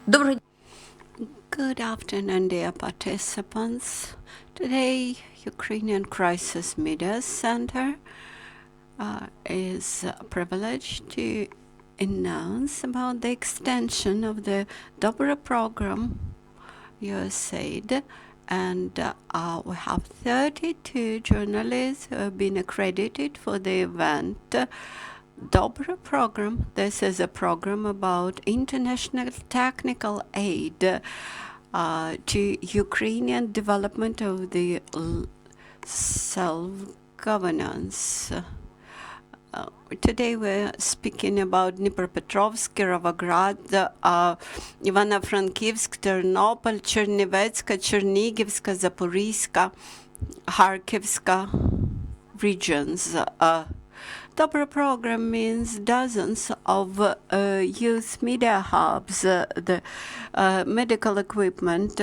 Добрый Good afternoon, dear participants. Today, Ukrainian Crisis Media Center is privileged to announce about the extension of the DOBRE Program, USAID, and we have 32 journalists who have been accredited for the event. DOBRE Program. This is a program about international technical aid to Ukrainian development of the self-governance. Today we're speaking about Dnipropetrovsk, Kirovograd, Ivano-Frankivsk, Ternopil, Chernivtska, Chernigivska, Zaporizhzhia, Kharkivska regions. DOBRE Program means dozens of youth media hubs, the medical equipment,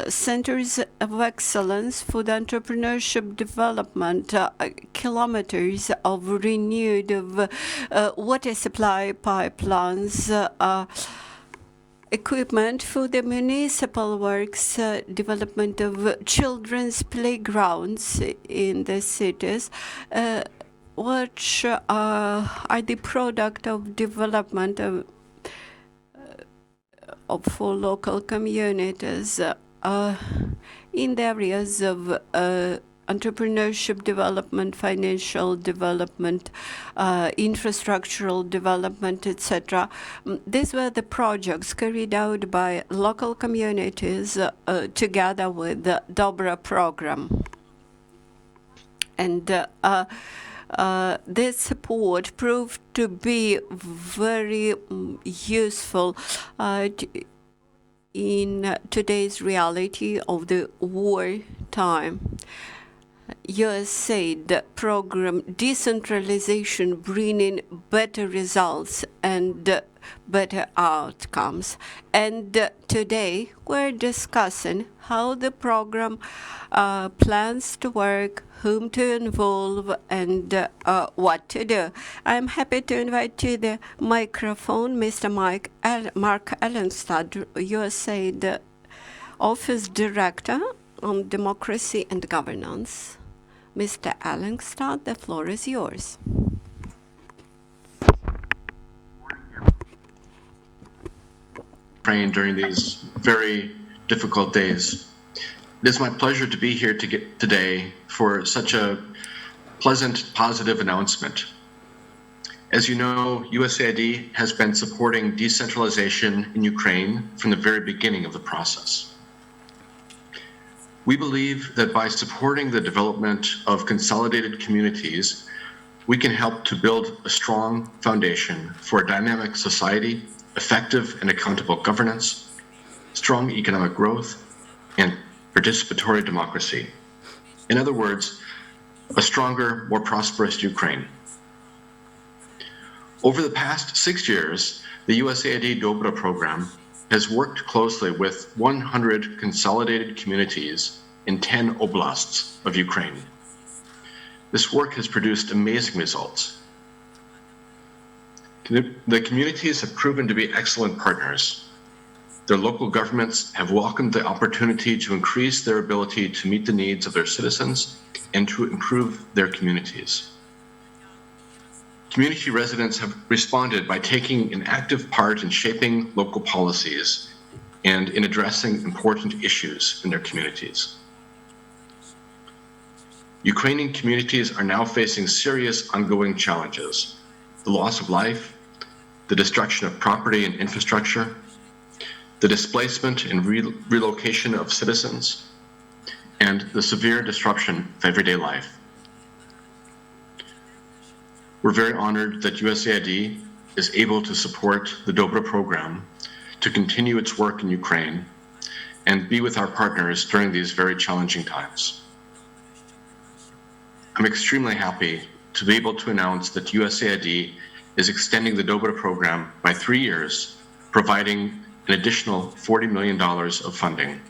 centers of excellence, food entrepreneurship development, kilometers of renewed water supply pipelines, equipment for the municipal works, development of children's playgrounds in the cities, which are the product of development for local communities in the areas of entrepreneurship development, financial development, infrastructural development, etc. These were the projects carried out by local communities together with the DOBRE Program. And this support proved to be very useful in today's reality of the war time. USAID program decentralization bringing better results and better outcomes. And today we're discussing how the program plans to work, whom to involve, and what to do. I'm happy to invite to the microphone Mr. Marc Ellingstad, USAID Office Director on Democracy and Governance. Mr. Ellingstad, the floor is yours. Ukraine during these very difficult days. It is my pleasure to be here today for such a pleasant, positive announcement. As you know, USAID has been supporting decentralization in Ukraine from the very beginning of the process. We believe that by supporting the development of consolidated communities, we can help to build a strong foundation for a dynamic society, effective and accountable governance, strong economic growth, and participatory democracy. In other words, a stronger, more prosperous Ukraine. Over the past 6 years, the USAID DOBRE Program has worked closely with 100 consolidated communities in 10 oblasts of Ukraine. This work has produced amazing results. The communities have proven to be excellent partners. Their local governments have welcomed the opportunity to increase their ability to meet the needs of their citizens and to improve their communities. Community residents have responded by taking an active part in shaping local policies and in addressing important issues in their communities. Ukrainian communities are now facing serious ongoing challenges: the loss of life, the destruction of property and infrastructure, the displacement and relocation of citizens, and the severe disruption of everyday life. We're very honored that USAID is able to support the DOBRE Program to continue its work in Ukraine and be with our partners during these very challenging times. I'm extremely happy to be able to announce that USAID is extending the DOBRE Program by 3 years, providing an additional $40 million of funding.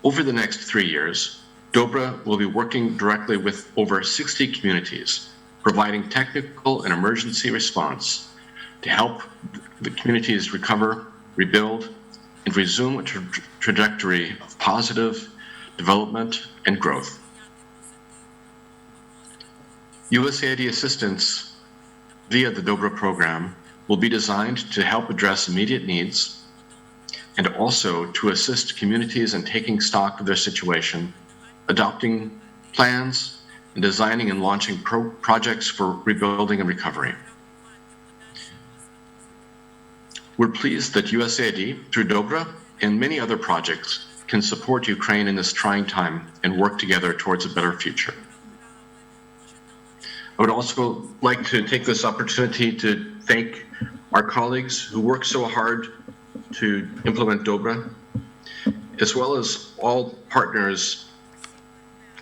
Over the next 3 years, DOBRE will be working directly with over 60 communities, providing technical and emergency response to help the communities recover, rebuild, and resume a trajectory of positive development and growth. USAID assistance via the DOBRE program will be designed to help address immediate needs and also to assist communities in taking stock of their situation, adopting plans, and designing and launching projects for rebuilding and recovery. We're pleased that USAID, through DOBRE and many other projects, can support Ukraine in this trying time and work together towards a better future. I would also like to take this opportunity to thank our colleagues who work so hard to implement DOBRE, as well as all partners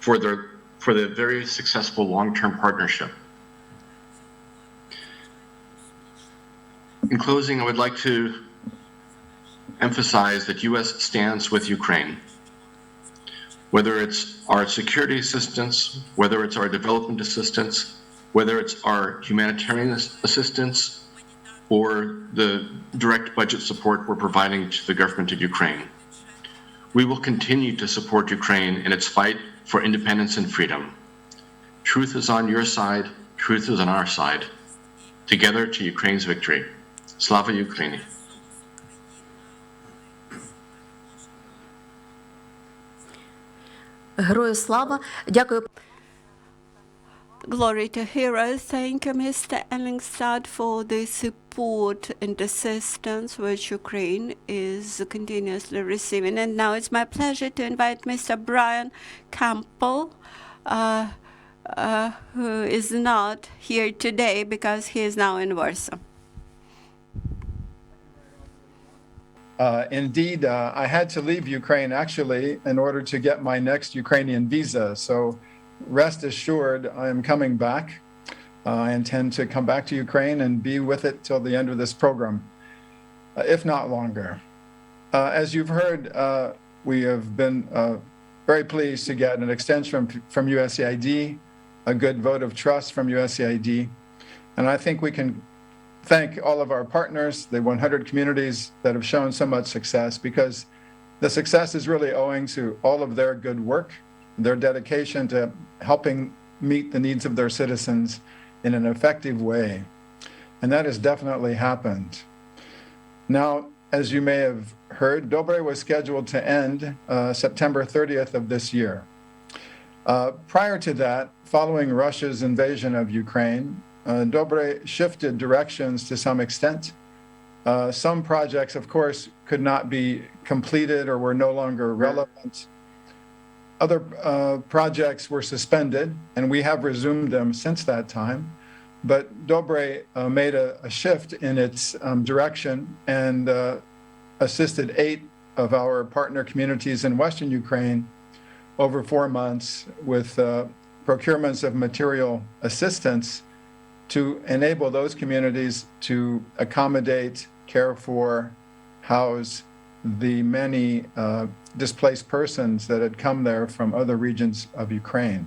for the very successful long-term partnership. In closing, I would like to emphasize that US stands with Ukraine. Whether it's our security assistance, whether it's our development assistance, whether it's our humanitarian assistance, or the direct budget support we're providing to the government of Ukraine. We will continue to support Ukraine in its fight for independence and freedom. Truth is on your side, truth is on our side. Together to Ukraine's victory. Slava Ukraini! Герою слава! Дякую. Glory to heroes. Thank you, Mr. Ellingstad, for the support and assistance which Ukraine is continuously receiving. And now it's my pleasure to invite Mr. Brian Kemple, who is not here today because he is now in Warsaw. Indeed, I had to leave Ukraine actually in order to get my next Ukrainian visa. So rest assured, I am coming back. I intend to come back to Ukraine and be with it till the end of this program, if not longer. As you've heard, we have been very pleased to get an extension from USAID, a good vote of trust from USAID. And I think we can thank all of our partners, the 100 communities that have shown so much success, because the success is really owing to all of their good work, their dedication to helping meet the needs of their citizens in an effective way. And that has definitely happened. Now, as you may have heard, DOBRE was scheduled to end September 30th of this year. Prior to that, following Russia's invasion of Ukraine, DOBRE shifted directions to some extent. Some projects, of course, could not be completed or were no longer relevant. Other projects were suspended, and we have resumed them since that time. But DOBRE made a shift in its direction and assisted 8 of our partner communities in Western Ukraine over 4 months with procurements of material assistance to enable those communities to accommodate, care for, house the many displaced persons that had come there from other regions of Ukraine.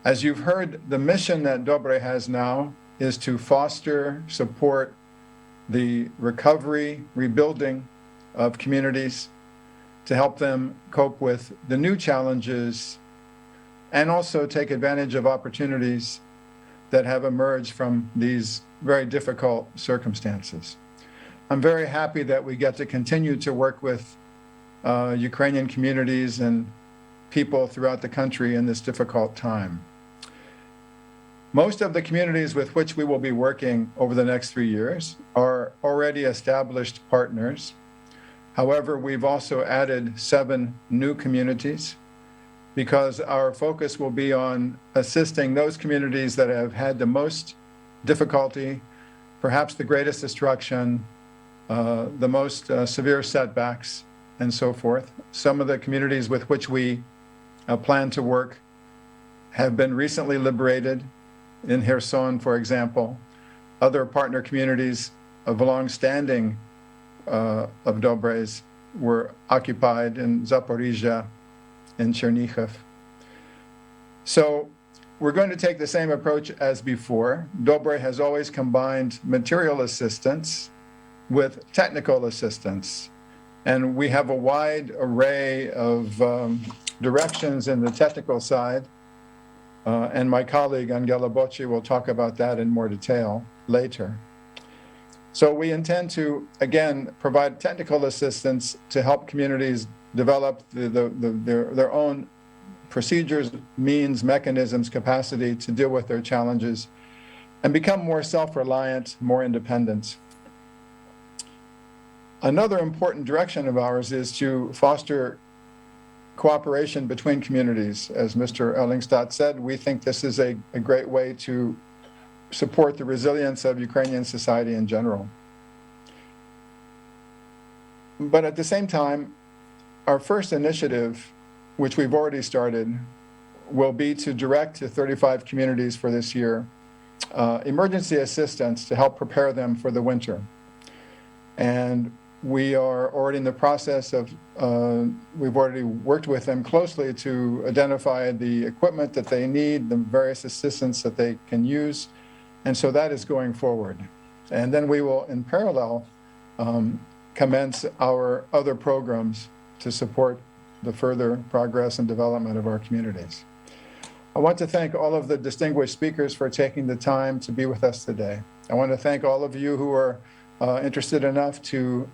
As you've heard, the mission that DOBRE has now is to foster, support the recovery, rebuilding of communities, to help them cope with the new challenges and also take advantage of opportunities that have emerged from these very difficult circumstances. I'm very happy that we get to continue to work with Ukrainian communities and people throughout the country in this difficult time. Most of the communities with which we will be working over the next 3 years are already established partners. However, we've also added 7 new communities because our focus will be on assisting those communities that have had the most difficulty, perhaps the greatest destruction, the most severe setbacks, and so forth. Some of the communities with which we plan to work have been recently liberated, in Kherson, for example. Other partner communities of long-standing of Dobre's were occupied in Zaporizhia, in Chernihiv. So we're going to take the same approach as before. Dobre has always combined material assistance with technical assistance. And we have a wide array of directions in the technical side. And my colleague, Angela Bochi, will talk about that in more detail later. So we intend to, again, provide technical assistance to help communities develop their own procedures, means, mechanisms, capacity to deal with their challenges and become more self-reliant, more independent. Another important direction of ours is to foster cooperation between communities. As Mr. Ellingstad said, we think this is a great way to support the resilience of Ukrainian society in general. But at the same time, our first initiative, which we've already started, will be to direct to 35 communities for this year emergency assistance to help prepare them for the winter. And we are already in the process of, we've already worked with them closely to identify the equipment that they need, the various assistance that they can use. And so that is going forward. And then we will, in parallel, commence our other programs to support the further progress and development of our communities. I want to thank all of the distinguished speakers for taking the time to be with us today. I want to thank all of you who are interested enough to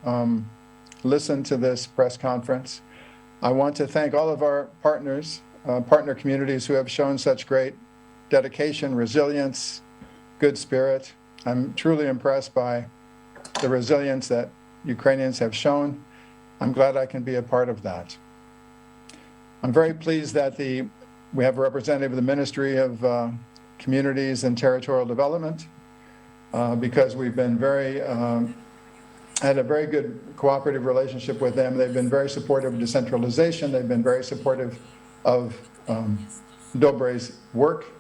listen to this press conference. I want to thank all of our partners, partner communities who have shown such great dedication, resilience, good spirit. I'm truly impressed by the resilience that Ukrainians have shown. I'm glad I can be a part of that. I'm very pleased that we have a representative of the Ministry of Communities and Territorial Development because we've been had a very good cooperative relationship with them. They've been very supportive of decentralization. They've been very supportive of Dobre's work.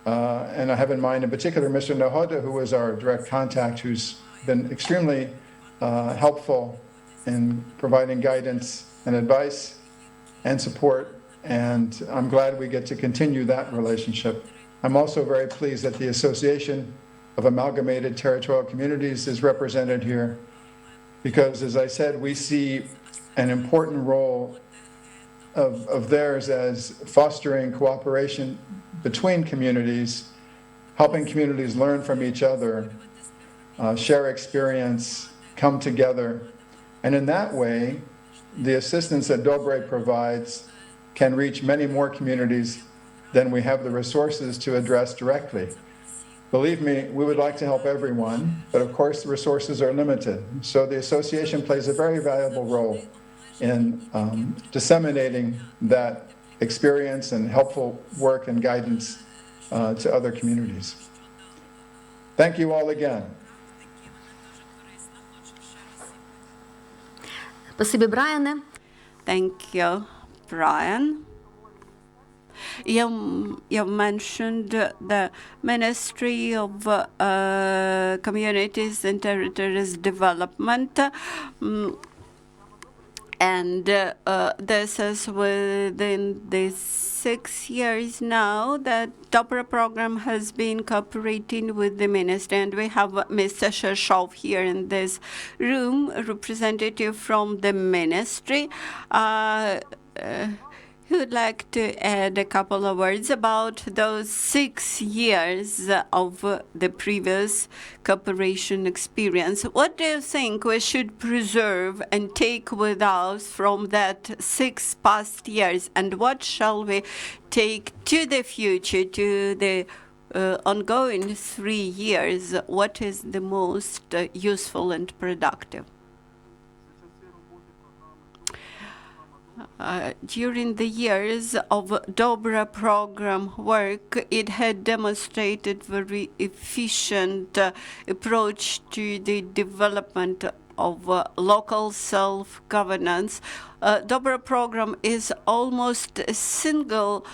And I have in mind in particular Mr. Nahoda, who is our direct contact, who's been extremely helpful in providing guidance and advice and support. And I'm glad we get to continue that relationship. I'm also very pleased that the Association of Amalgamated Territorial Communities is represented here because, as I said, we see an important role of theirs as fostering cooperation between communities, helping communities learn from each other, share experience, come together. And in that way, the assistance that Dobre provides can reach many more communities than we have the resources to address directly. Believe me, we would like to help everyone, but of course the resources are limited. So the association plays a very valuable role in disseminating that experience and helpful work and guidance to other communities. Thank you all again. Спасибі, Брайане. Thank you, Brian. You mentioned the Ministry of Communities and Territories Development. And this is within the 6 years now that Dobre Program has been cooperating with the ministry. And we have Mr. Sharshov here in this room, a representative from the ministry. Who would like to add a couple of words about those 6 years of the previous cooperation experience? What do you think we should preserve and take with us from that 6 past years? And what shall we take to the future, to the ongoing 3 years? What is the most useful and productive? During the years of Dobre Program work, it had demonstrated very efficient approach to the development of local self-governance. Dobre Program is almost a single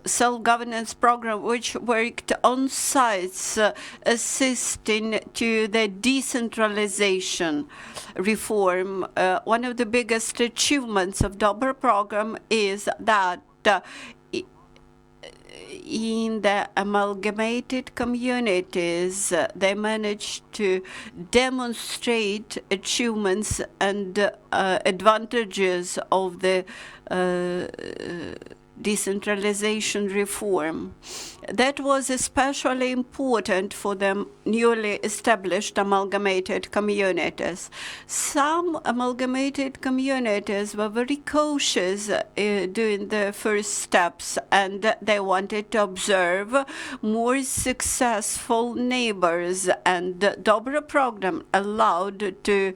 self-governance program which worked on sites, assisting to the decentralization reform. One of the biggest achievements of Dobre Program is that in the amalgamated communities, they managed to demonstrate achievements and advantages of the decentralization reform. That was especially important for the newly established amalgamated communities. Some amalgamated communities were very cautious doing the first steps, and they wanted to observe more successful neighbors, and the Dobre program allowed to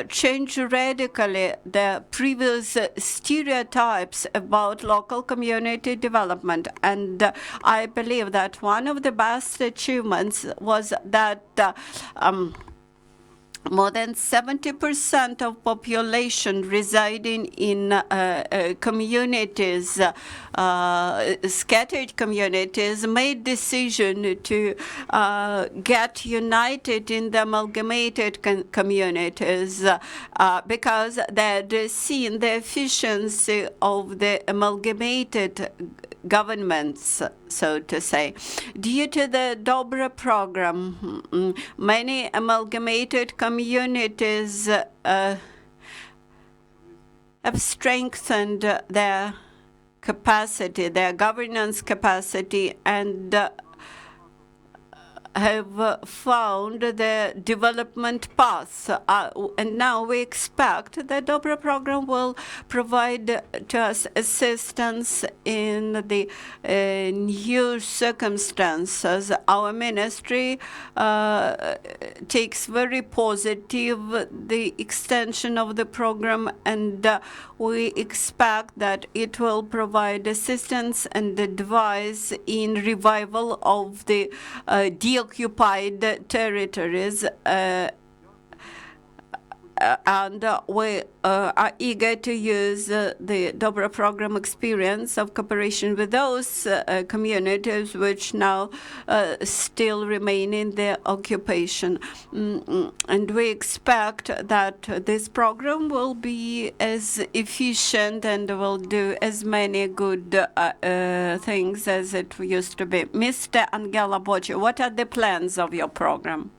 change radically the previous stereotypes about local community development. And I believe that one of the best achievements was that more than 70% of population residing in communities, scattered communities, made decision to get united in the amalgamated communities because they had seen the efficiency of the amalgamated governments, so to say. Due to the Dobre program, many amalgamated communities have strengthened their capacity, their governance capacity, and have found the development path. And now we expect the Dobre program will provide to us assistance in the new circumstances. Our ministry takes very positive the extension of the program, and we expect that it will provide assistance and advice in revival of the deoccupied territories, and we are eager to use the Dobre program experience of cooperation with those communities which now still remain in their occupation. And we expect that this program will be as efficient and will do as many good things as it used to be. Mr. Angela Bochi, what are the plans of your program?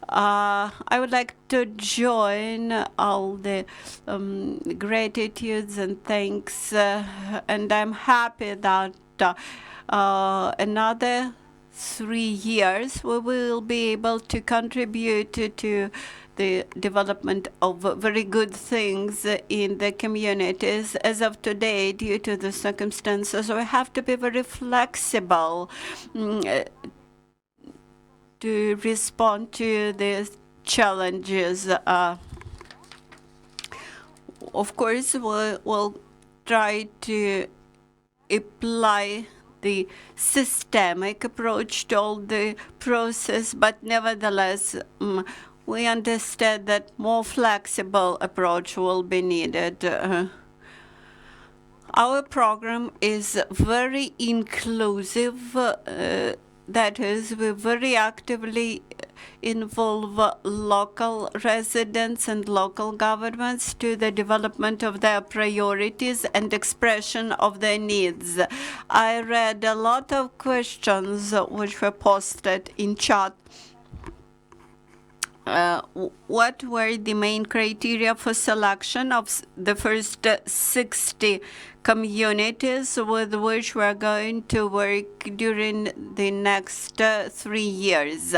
I would like to join all the gratitudes and thanks, and I'm happy that another 3 years we will be able to contribute to the development of very good things in the communities. As of today, due to the circumstances, we have to be very flexible to respond to the challenges. Of course, we'll try to apply the systemic approach to all the process, but nevertheless, we understand that more flexible approach will be needed. Our program is very inclusive. That is, we very actively involve local residents and local governments to the development of their priorities and expression of their needs. I read a lot of questions which were posted in chat. What were the main criteria for selection of the first 60 communities with which we're going to work during the next 3 years?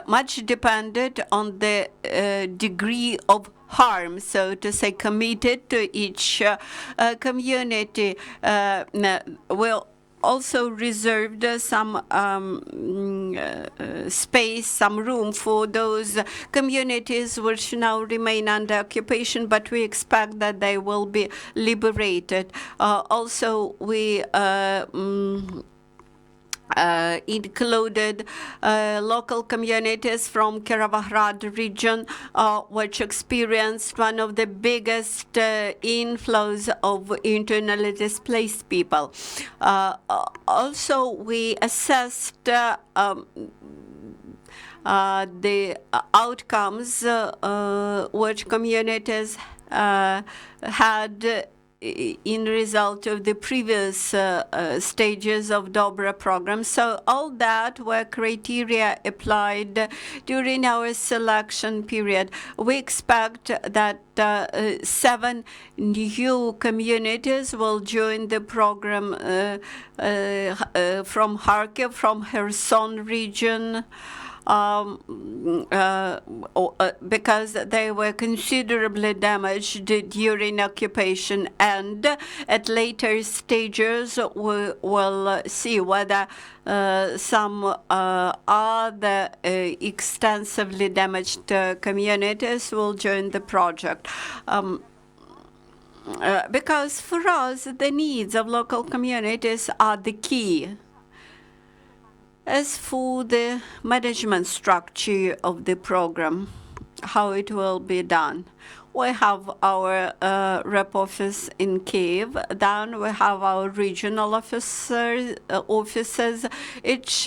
Much depended on the degree of harm, so to say, committed to each community. We'll also reserved some space, some room for those communities which now remain under occupation, but we expect that they will be liberated. Also, we included local communities from Kirovohrad region, which experienced one of the biggest inflows of internally displaced people. Also, we assessed the outcomes which communities had in result of the previous stages of Dobre program. So all that were criteria applied during our selection period. We expect that 7 new communities will join the program from Kharkiv, from Kherson region, because they were considerably damaged during occupation, and at later stages we will see whether some other extensively damaged communities will join the project. Because for us, the needs of local communities are the key. As for the management structure of the program, how it will be done, we have our rep office in Kiev, then we have our regional offices. Each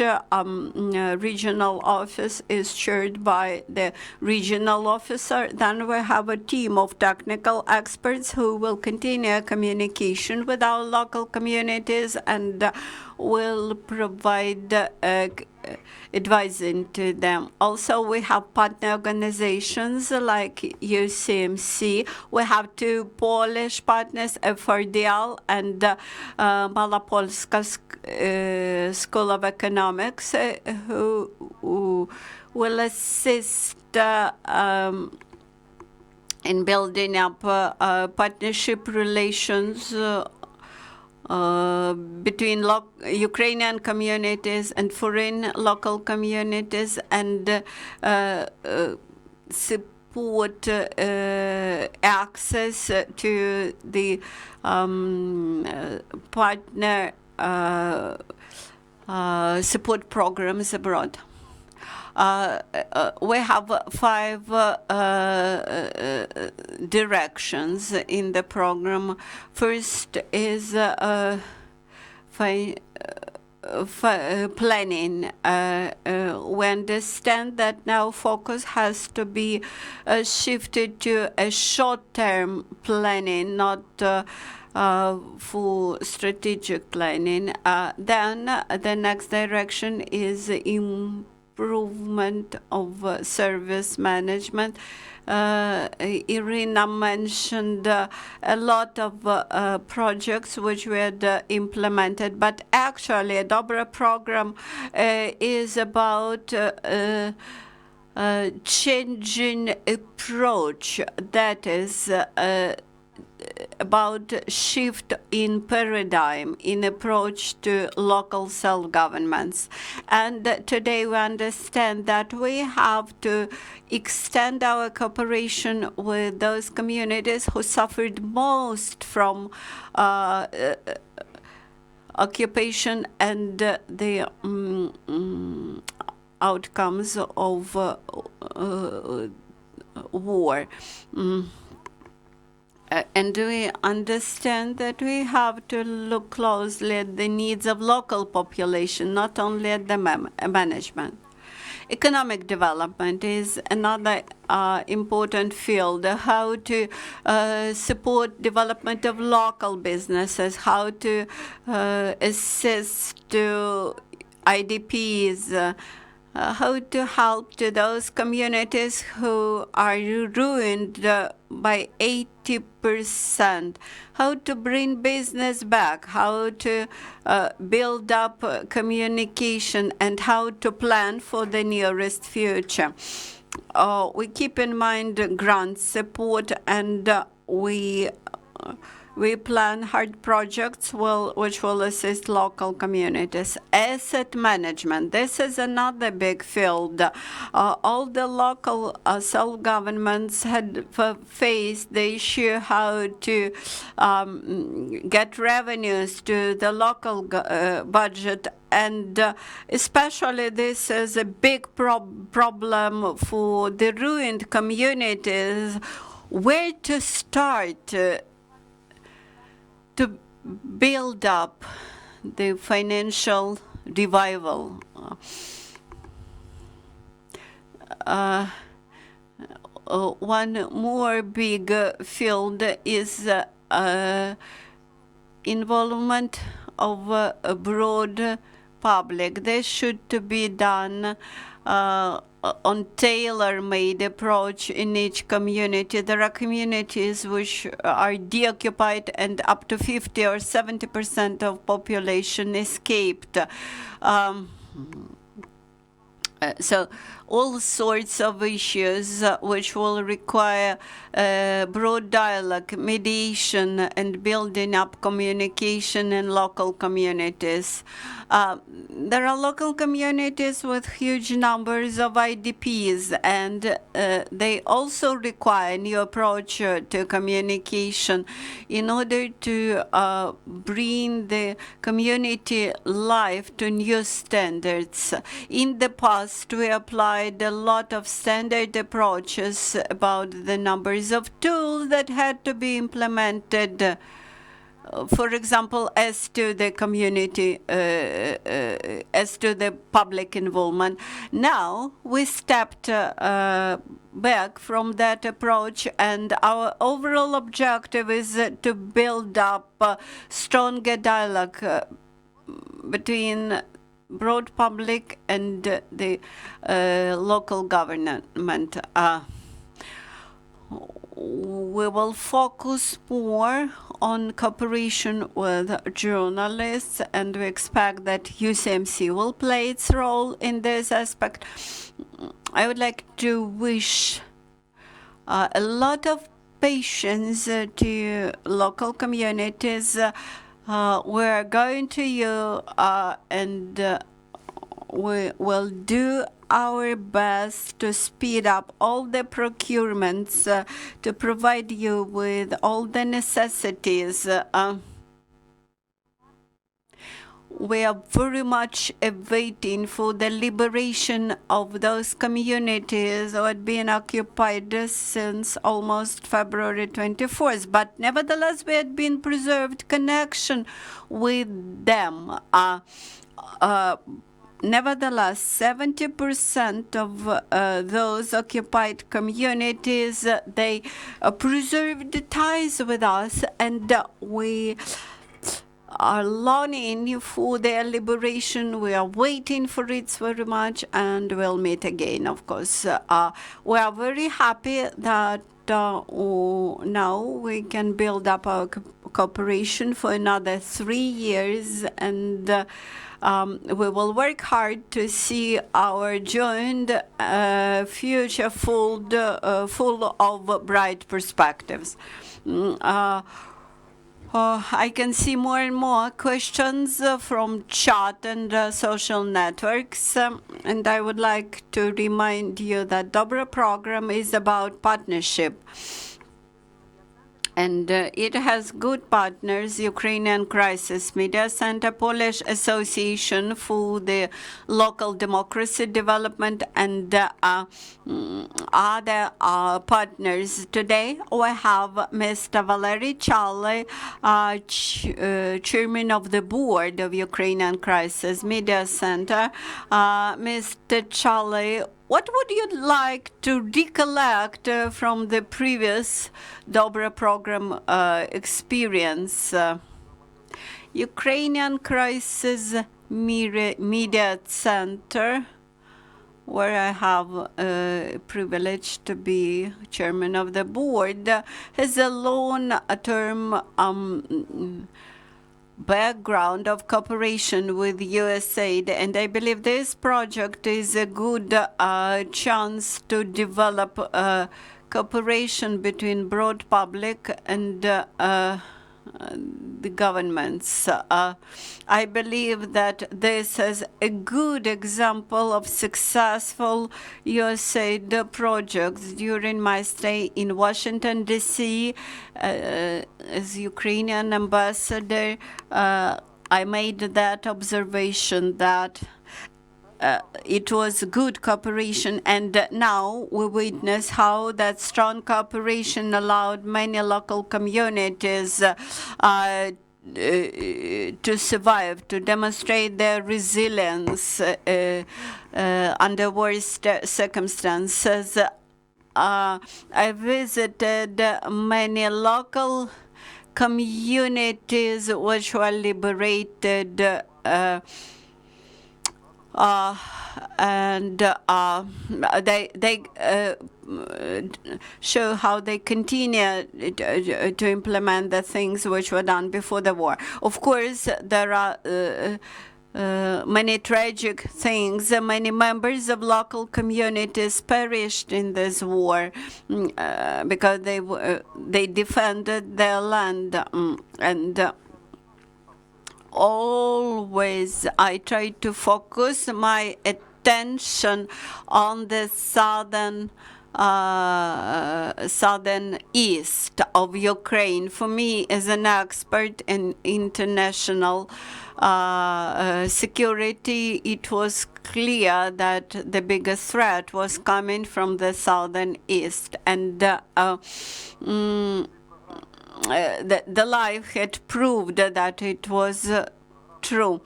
regional office is chaired by the regional officer. Then we have a team of technical experts who will continue communication with our local communities and will provide advising to them. Also, we have partner organizations like UCMC. We have 2 Polish partners, FRDL and Malopolska School of Economics, who will assist in building up partnership relations between Ukrainian communities and foreign local communities, and support access to the partner support programs abroad. We have 5 directions in the program. First is planning. We understand that now focus has to be shifted to a short-term planning, not for strategic planning. Then the next direction is improvement of service management. Iryna mentioned a lot of projects which we had implemented, but actually a Dobre program is about changing approach, that is about shift in paradigm, in approach to local self-governments. And today we understand that we have to extend our cooperation with those communities who suffered most from occupation and the outcomes of war. And we understand that we have to look closely at the needs of local population, not only at the management. Economic development is another important field. How to support development of local businesses, how to assist to IDPs, how to help to those communities who are ruined by 80%, how to bring business back, how to build up communication, and how to plan for the nearest future. We keep in mind grant support, and we plan hard projects which will assist local communities. Asset management, this is another big field. All the local self-governments had faced the issue how to get revenues to the local budget, and especially this is a big problem for the ruined communities. Where to start to build up the financial revival. One more big field is involvement of a broad public. This should to be done on tailor-made approach in each community. There are communities which are deoccupied and up to 50 or 70% of population escaped. So all sorts of issues which will require broad dialogue, mediation, and building up communication in local communities. There are local communities with huge numbers of IDPs, and they also require a new approach to communication in order to bring the community life to new standards. In the past, we applied a lot of standard approaches about the numbers of tools that had to be implemented. For example, as to the community, as to the public involvement. Now we stepped back from that approach, and our overall objective is to build up stronger dialogue between broad public and the local government. We will focus more on cooperation with journalists, and we expect that UCMC will play its role in this aspect. I would like to wish a lot of patience to local communities. We're going to you and we will do our best to speed up all the procurements to provide you with all the necessities. We are very much awaiting for the liberation of those communities who had been occupied since almost February 24th. But nevertheless, we had been preserved connection with them. Nevertheless, 70% of those occupied communities, they preserved ties with us, and we are longing for their liberation. We are waiting for it very much, and we'll meet again, of course. We are very happy that now we can build up our cooperation for another 3 years, and we will work hard to see our joint future full of bright perspectives. I can see more and more questions from chat and social networks, and I would like to remind you that Dobre program is about partnership. And it has good partners: Ukrainian Crisis Media Center, Polish Association for the Local Democracy Development, and other partners. Today we have Mr. Valeriy Chaly, Chairman of the Board of Ukrainian Crisis Media Center. Mr. Chaly, what would you like to recollect from the previous Dobre program experience? Ukrainian Crisis Media Center, where I have a privilege to be chairman of the board, has a long-term background of cooperation with USAID, and I believe this project is a good chance to develop cooperation between broad public and the governments. I believe that this is a good example of successful USAID projects. During my stay in Washington, D.C., as Ukrainian ambassador, I made that observation that it was good cooperation, and now we witness how that strong cooperation allowed many local communities to survive, to demonstrate their resilience under worst circumstances. I visited many local communities which were liberated and they show how they continue to implement the things which were done before the war. Of course, there are many tragic things. Many members of local communities perished in this war because they defended their land and always I try to focus my attention on the southern east of Ukraine. For me, as an expert in international security, it was clear that the biggest threat was coming from the southern east, and the life had proved that it was true.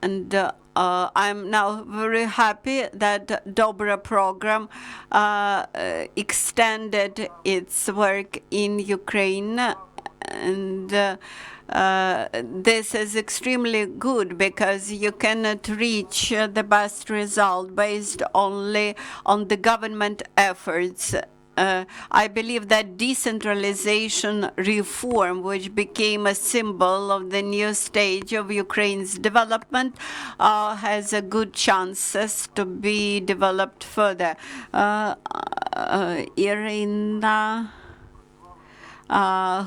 And I'm now very happy that DOBRE program extended its work in Ukraine, and this is extremely good because you cannot reach the best result based only on the government efforts. I believe that decentralization reform, which became a symbol of the new stage of Ukraine's development, has a good chances to be developed further. Iryna,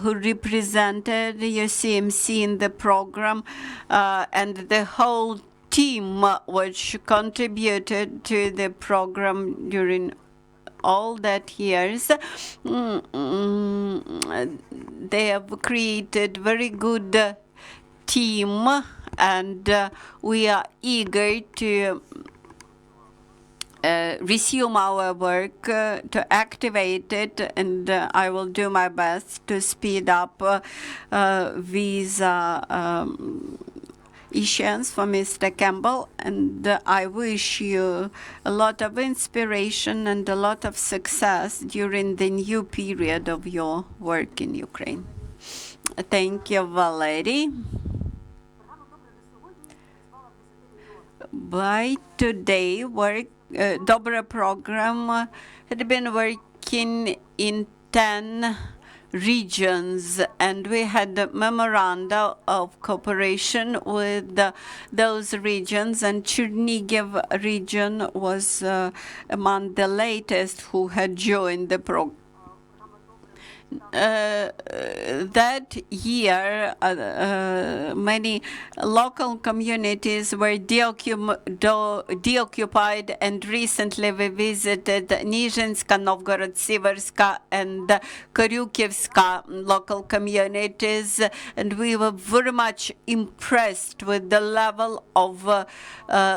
who represented UCMC in the program, and the whole team which contributed to the program during all that years, they have created very good team, and we are eager to resume our work, to activate it, and I will do my best to speed up visa issuance for Mr. Kemple, and I wish you a lot of inspiration and a lot of success during the new period of your work in Ukraine. Thank you, Valeriy. By today, DOBRE program had been working in 10 regions, and we had a memoranda of cooperation with those regions, and Chernihiv region was among the latest who had joined the program. That year, many local communities were deoccupied, and recently we visited Nizhinska, Novgorod-Siverska, and Koryukivska local communities, and we were very much impressed with the level of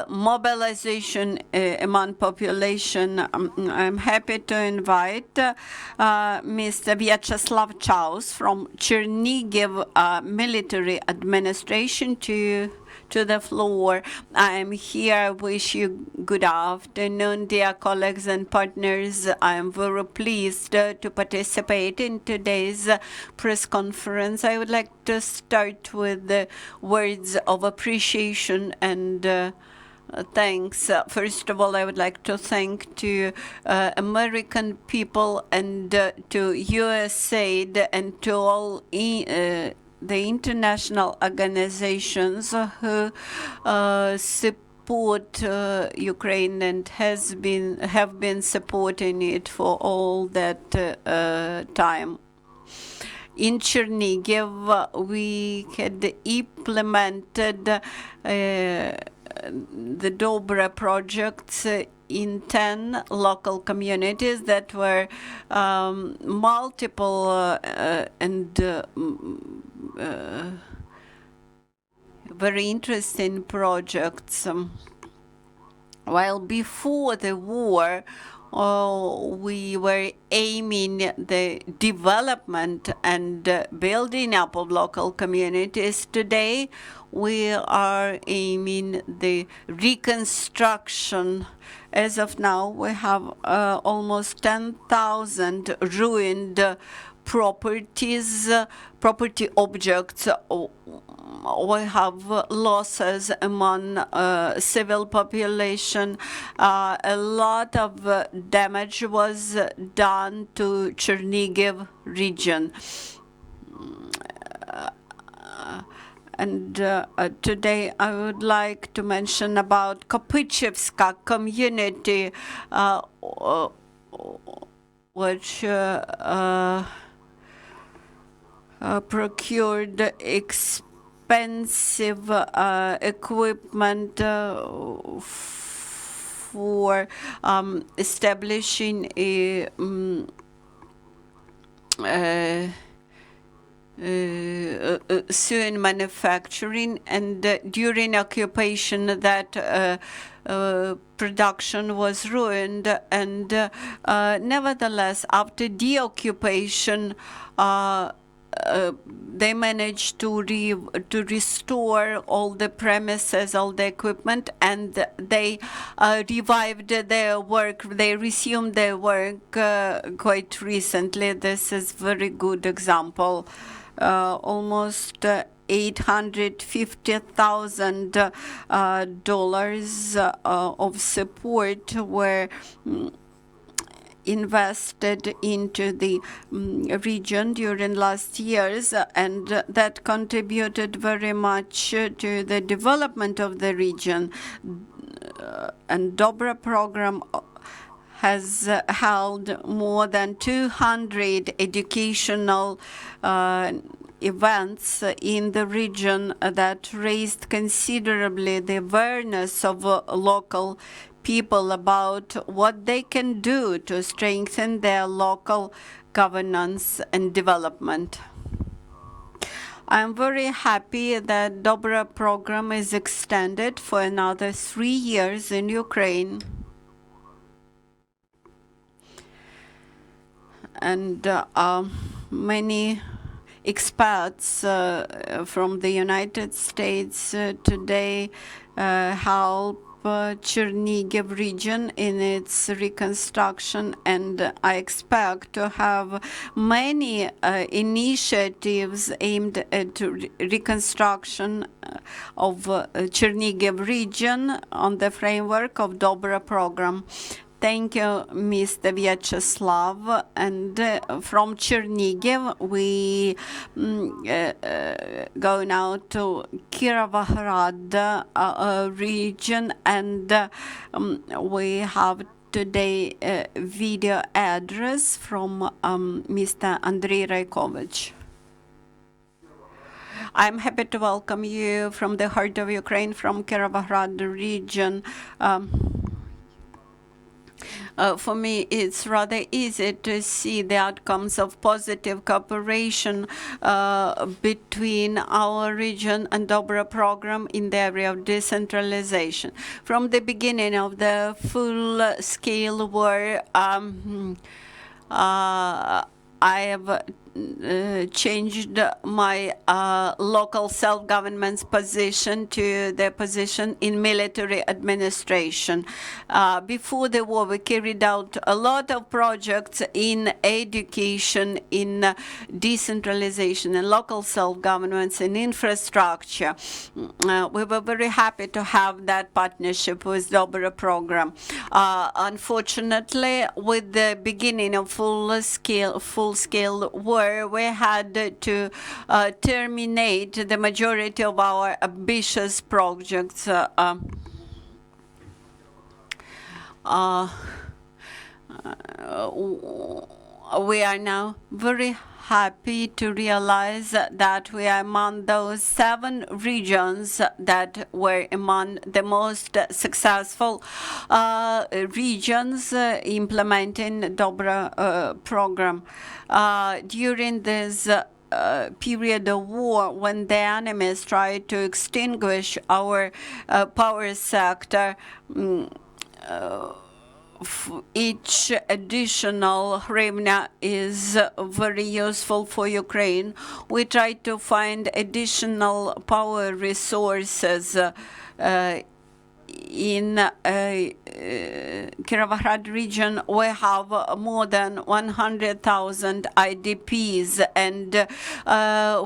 mobilization among population. I'm happy to invite Mr. Viacheslav Chaus from Chernihiv Military Administration to the floor. I am here. I wish you good afternoon, dear colleagues and partners. I am very pleased to participate in today's press conference. I would like to start with the words of appreciation and thanks. First of all, I would like to thank to American people and to USAID and to all the international organizations who support Ukraine and have been supporting it for all that time. In Chernihiv, we had implemented the DOBRE projects in 10 local communities that were multiple and very interesting projects. While before the war, we were aiming the development and building up of local communities. Today, we are aiming the reconstruction. As of now, we have almost 10,000 ruined property objects. We have losses among civil population. A lot of damage was done to Chernihiv region. And today I would like to mention about Kopychevska community, which procured expensive equipment for establishing a sewing manufacturing, and during occupation that production was ruined, and nevertheless after deoccupation they managed to restore all the premises, all the equipment, and they revived their work. They resumed their work quite recently. This is very good example. Almost $850,000 of support were invested into the region during last years, and that contributed very much to the development of the region. And DOBRE program has held more than 200 educational events in the region that raised considerably the awareness of local people about what they can do to strengthen their local governance and development. I'm very happy that DOBRE program is extended for another 3 years in Ukraine. And many experts from the United States today help Chernihiv region in its reconstruction, and I expect to have many initiatives aimed at reconstruction of Chernihiv region on the framework of DOBRE program. Thank you, Mr. Viacheslav. And from Chernihiv, we go now to Kirovohrad region, and we have today a video address from Mr. Andrei Raikovich. I'm happy to welcome you from the heart of Ukraine, from Kirovohrad region. For me, it's rather easy to see the outcomes of positive cooperation between our region and DOBRE program in the area of decentralization. From the beginning of the full-scale war, I have changed my local self-government's position to the position in military administration. Before the war, we carried out a lot of projects in education, in decentralization, in local self-governments, in infrastructure. We were very happy to have that partnership with DOBRE program. Unfortunately, with the beginning of full-scale war, we had to terminate the majority of our ambitious projects. We are now very happy to realize that we are among those 7 regions that were among the most successful regions implementing DOBRE program. During this period of war, when the enemies tried to extinguish our power sector, each additional hryvnia is very useful for Ukraine. We try to find additional power resources in Kirovohrad region, we have more than 100,000 IDPs, and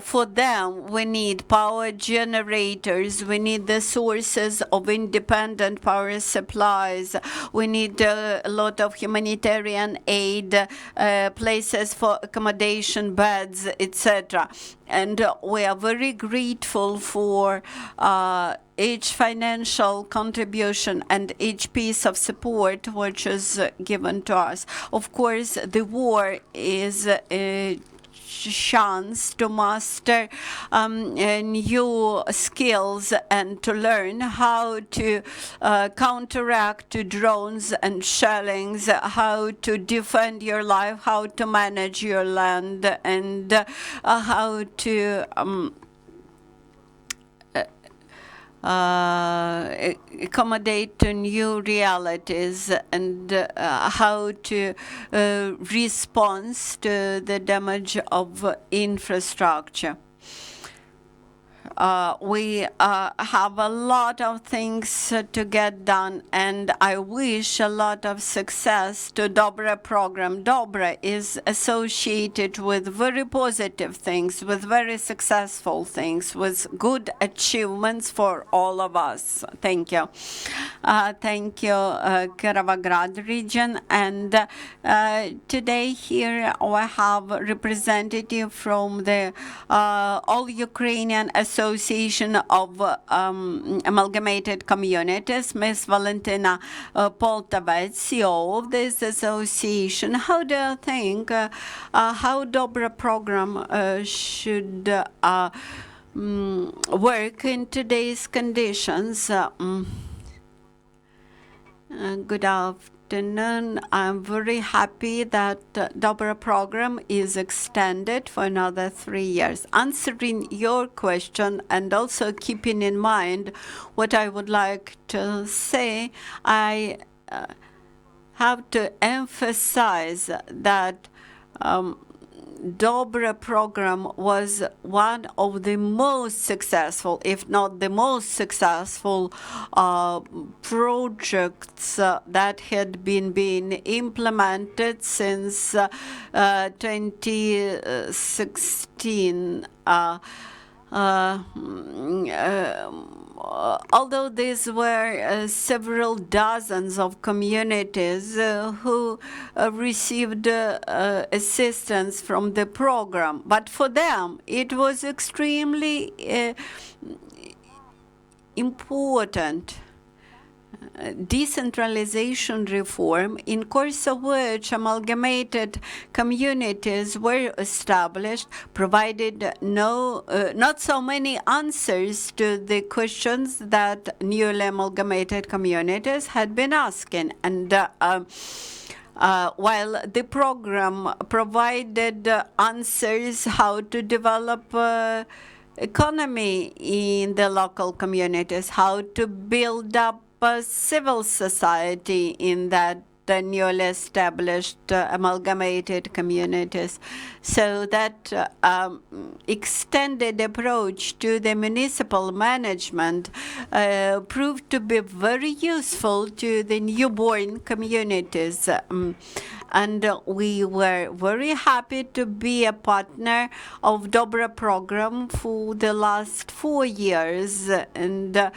for them, we need power generators, we need the sources of independent power supplies, we need a lot of humanitarian aid, places for accommodation, beds, etc. And we are very grateful for each financial contribution and each piece of support which is given to us. Of course, the war is a chance to master new skills and to learn how to counteract to drones and shellings, how to defend your life, how to manage your land, and how to accommodate to new realities, and how to respond to the damage of infrastructure. We have a lot of things to get done, and I wish a lot of success to Dobre program. Dobre is associated with very positive things, with very successful things, with good achievements for all of us. Thank you. Thank you, Kirovohrad region. And today here we have a representative from the All Ukrainian Association of Amalgamated Communities, Ms. Valentina Poltavets, CEO of this association. How do you think how Dobre program should work in today's conditions? Good afternoon. I'm very happy that Dobre program is extended for another 3 years. Answering your question and also keeping in mind what I would like to say, I have to emphasize that Dobre program was one of the most successful, if not the most successful, projects that had been being implemented since 2016. Although these were several dozens of communities who received assistance from the program, but for them it was extremely important decentralization reform, in course of which amalgamated communities were established, provided not so many answers to the questions that newly amalgamated communities had been asking. And while the program provided answers how to develop economy in the local communities, how to build up a civil society in that newly established amalgamated communities. So that extended approach to the municipal management proved to be very useful to the newborn communities. And we were very happy to be a partner of Dobre program for the last 4 years, and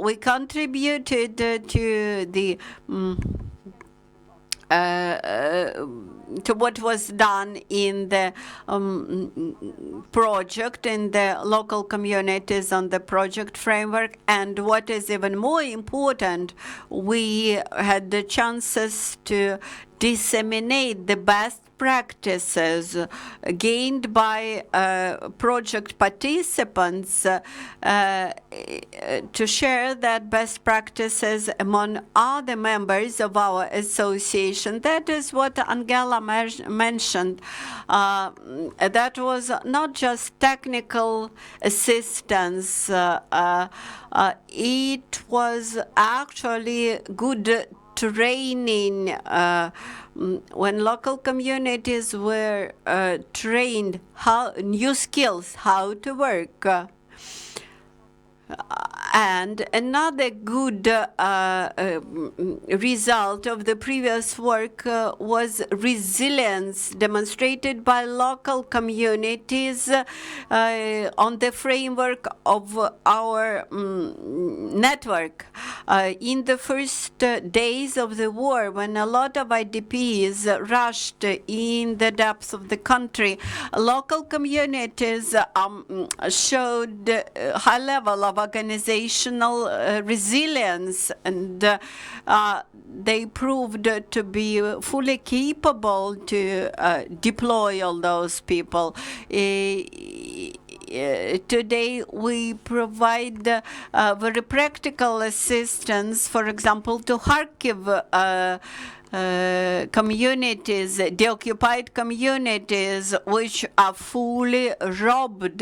we contributed to the to what was done in the project, in the local communities on the project framework. And what is even more important, we had the chances to disseminate the best practices gained by project participants to share that best practices among other members of our association. That is what Angela mentioned. That was not just technical assistance. It was actually good training when local communities were trained how new skills, how to work. And another good result of the previous work was resilience demonstrated by local communities on the framework of our network. In the first days of the war, when a lot of IDPs rushed in the depths of the country, local communities showed a high level of organizational resilience, and they proved to be fully capable to deploy all those people. Today, we provide very practical assistance, for example, to Kharkiv communities, the occupied communities, which are fully robbed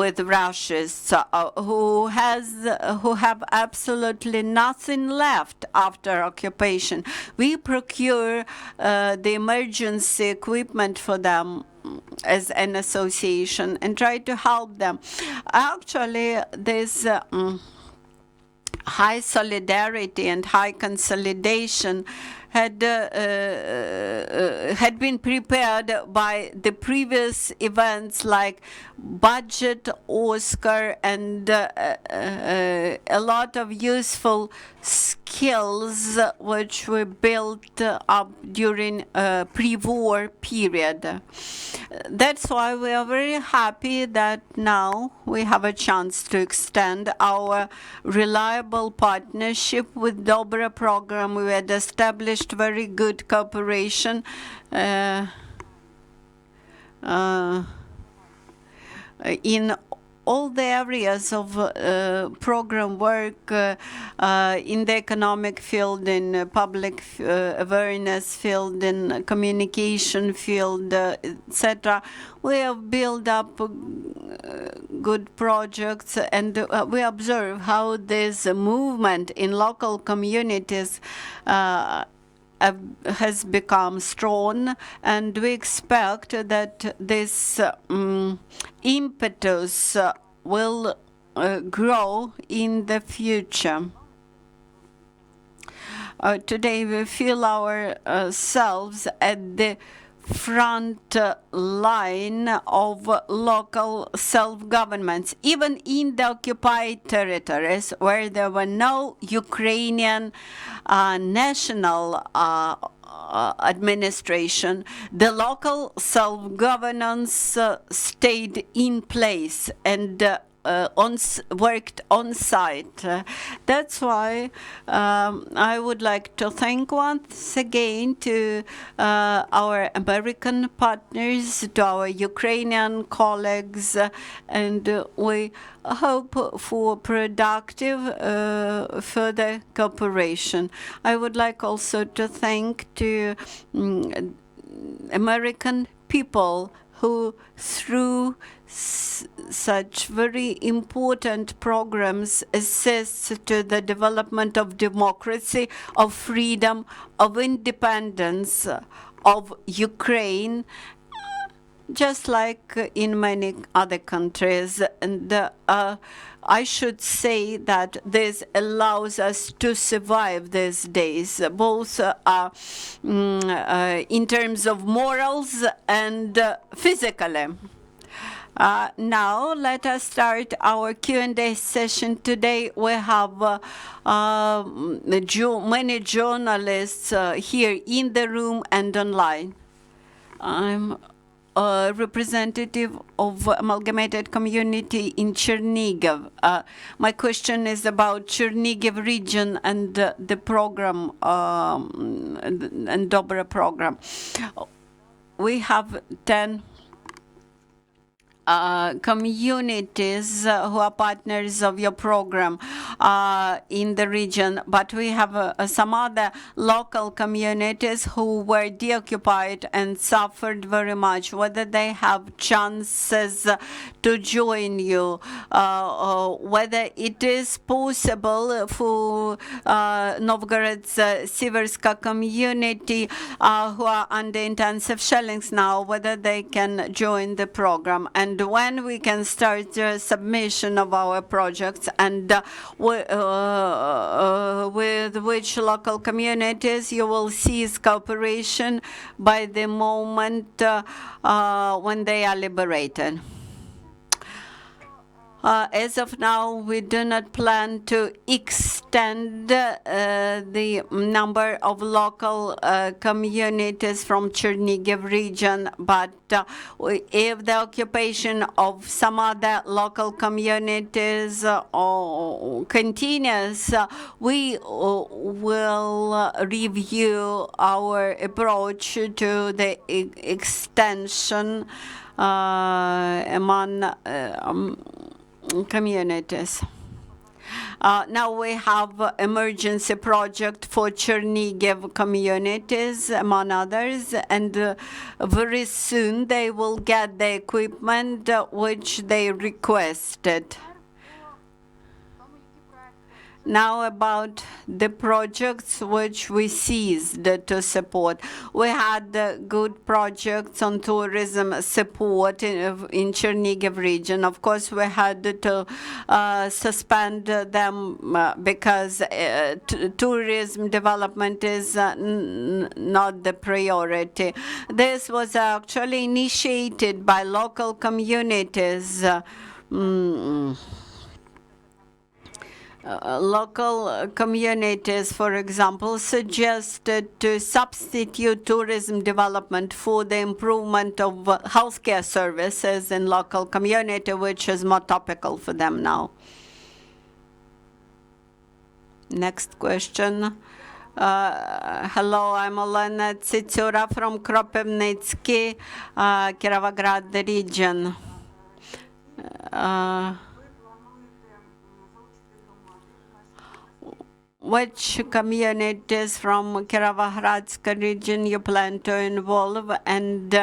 with Russians, who have absolutely nothing left after occupation. We procure the emergency equipment for them as an association and try to help them. Actually, this high solidarity and high consolidation had been prepared by the previous events like budget, Oscar, and a lot of useful skills which were built up during a pre-war period. That's why we are very happy that now we have a chance to extend our reliable partnership with DOBRE Program. We had established very good cooperation in all the areas of program work, in the economic field, in public awareness field, in communication field, etc. We have built up good projects, and we observe how this movement in local communities has become strong, and we expect that this impetus will grow in the future. Today we feel ourselves at the front line of local self-governments, even in the occupied territories where there were no Ukrainian national administration. The local self-governance stayed in place and worked on site. That's why I would like to thank once again to our American partners, to our Ukrainian colleagues, and we hope for productive further cooperation. I would like also to thank to American people who, through such very important programs, assist to the development of democracy, of freedom, of independence of Ukraine, just like in many other countries. And I should say that this allows us to survive these days, both in terms of morals and physically. Now, let us start our Q&A session. Today, we have many journalists here in the room and online. I'm a representative of amalgamated community in Chernihiv. My question is about Chernihiv region and the program and DOBRE program. We have 10 communities who are partners of your program in the region, but we have some other local communities who were deoccupied and suffered very much. Whether they have chances to join you, whether it is possible for Novgorod's Siverska community who are under intensive shellings now, whether they can join the program. And and when we can start the submission of our projects, and with which local communities you will cease cooperation by the moment when they are liberated. As of now, we do not plan to extend the number of local communities from Chernihiv region, but if the occupation of some other local communities continues, we will review our approach to the extension among communities. Now we have emergency project for Chernihiv communities, among others, and very soon they will get the equipment which they requested. Now about the projects which we ceased to support. We had good projects on tourism support in Chernihiv region. Of course, we had to suspend them because tourism development is not the priority. This was actually initiated by local communities. Local communities, for example, suggested to substitute tourism development for the improvement of healthcare services in local community, which is more topical for them now. Next question. Hello, I'm Olena Tsitsura from Kropivnitsky, Kirovograd region. Which communities from Kirovohradsk region you plan to involve, and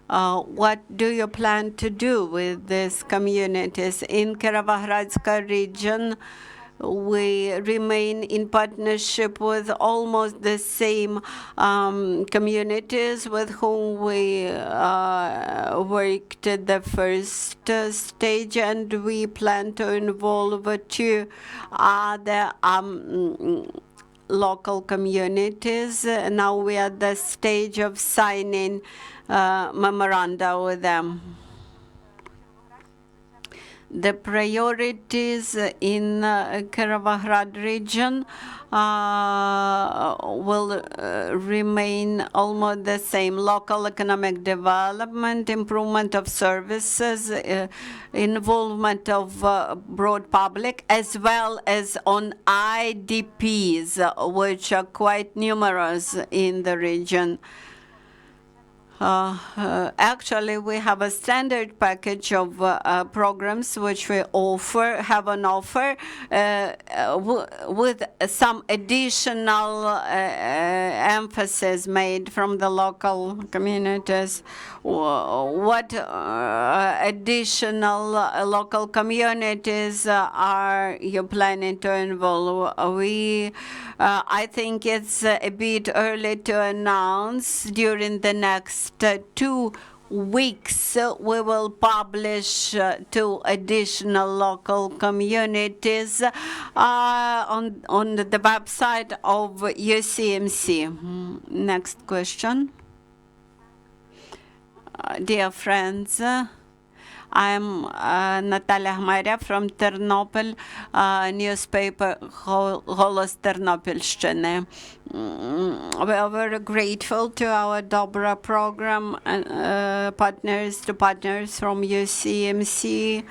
what do you plan to do with these communities? In Kirovohradsk region, we remain in partnership with almost the same communities with whom we worked at the first stage, and we plan to involve 2 other local communities. Now we are at the stage of signing memoranda with them. The priorities in Kirovohrad region will remain almost the same. Local economic development, improvement of services, involvement of broad public, as well as on IDPs, which are quite numerous in the region. Actually, we have a standard package of programs which we have an offer with some additional emphasis made from the local communities. What additional local communities are you planning to involve? I think it's a bit early to announce. During the next 2 weeks, we will publish 2 additional local communities on the website of UCMC. Next question. Dear friends, I'm Natalia Hmaria from Ternopil, newspaper Golos Ternopilshchiny. We are very grateful to our Dobre program and partners from UCMC.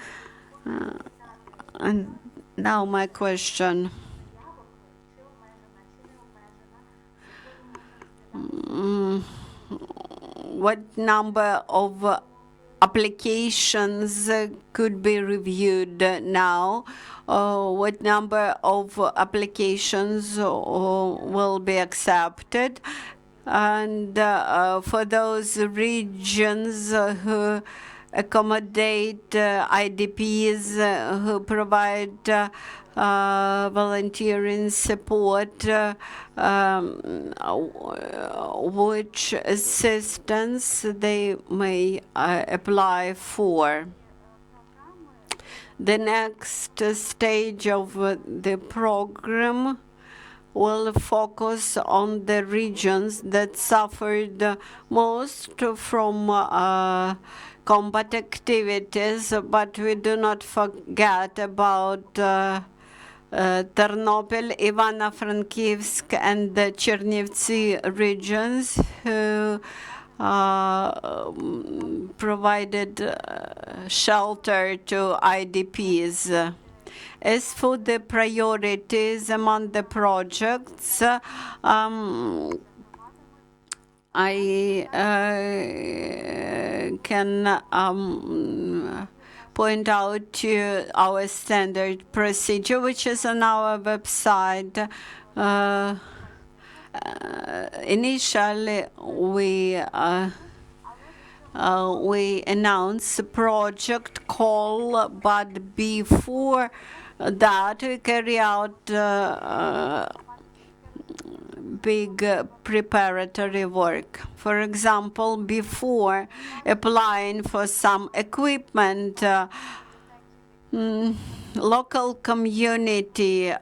And now my question. What number of applications could be reviewed now? What number of applications will be accepted? And for those regions who accommodate IDPs who provide volunteering support, which assistance they may apply for. The next stage of the program will focus on the regions that suffered most from combat activities, but we do not forget about Ternopil, Ivano-Frankivsk, and the Chernivtsi regions who provided shelter to IDPs. As for the priorities among the projects, I can point out to our standard procedure, which is on our website. Initially, we announced the project call, but before that, we carry out big preparatory work. For example, before applying for some equipment, local community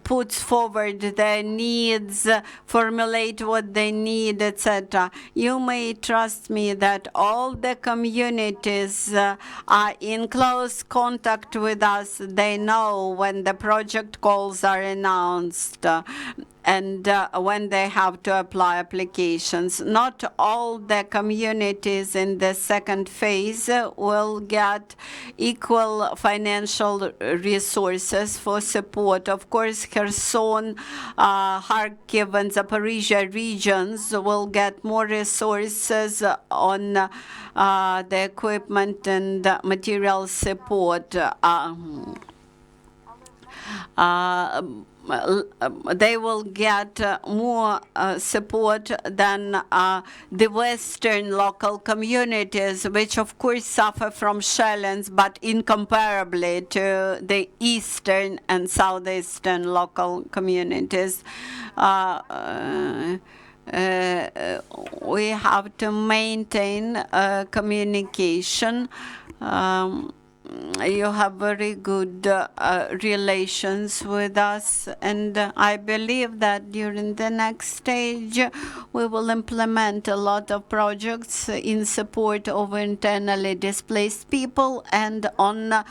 puts forward their needs, formulate what they need, etc. You may trust me that all the communities are in close contact with us. They know when the project calls are announced and when they have to apply applications. Not all the communities in the second phase will get equal financial resources for support. Of course, Kherson, Kharkiv, and Zaporizhia regions will get more resources on the equipment and material support. They will get more support than the Western local communities, which of course suffer from shelling, but incomparably to the Eastern and Southeastern local communities. We have to maintain communication. You have very good relations with us, and I believe that during the next stage we will implement a lot of projects in support of internally displaced people and on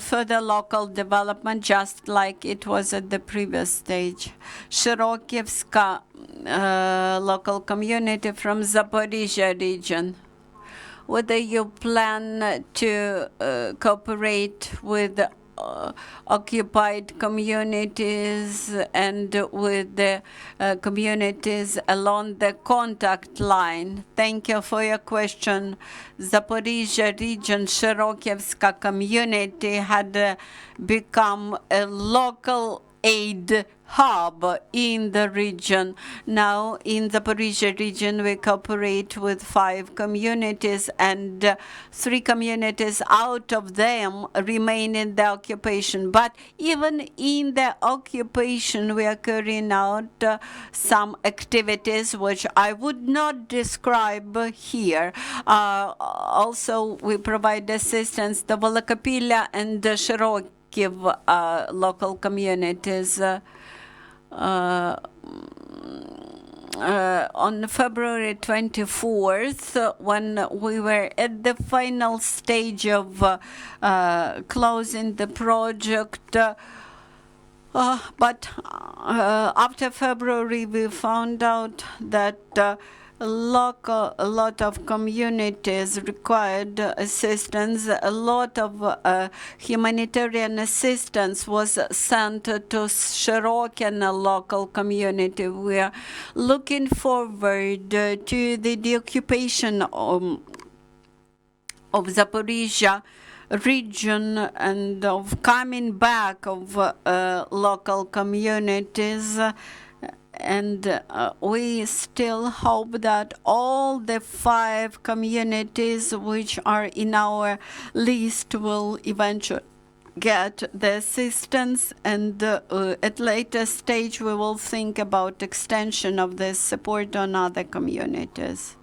further local development, just like it was at the previous stage. Shirokivska local community from Zaporizhia region. Whether you plan to cooperate with occupied communities and with the communities along the contact line. Thank you for your question. Zaporizhia region, Shirokivska community had become a local aid hub in the region. Now in the Zaporizhia region we cooperate with 5 communities, and 3 communities out of them remain in the occupation. But even in the occupation we are carrying out some activities which I would not describe here. Also we provide assistance to Volokopilya and the Shirokov local communities. On February 24th, when we were at the final stage of closing the project, but after February we found out that a lot of communities required assistance. A lot of humanitarian assistance was sent to Shirokin local community. We are looking forward to the deoccupation of Zaporizhia region and of coming back of local communities And we still hope that all the 5 communities which are in our list will eventually get the assistance, and at later stage we will think about extension of this support on other communities.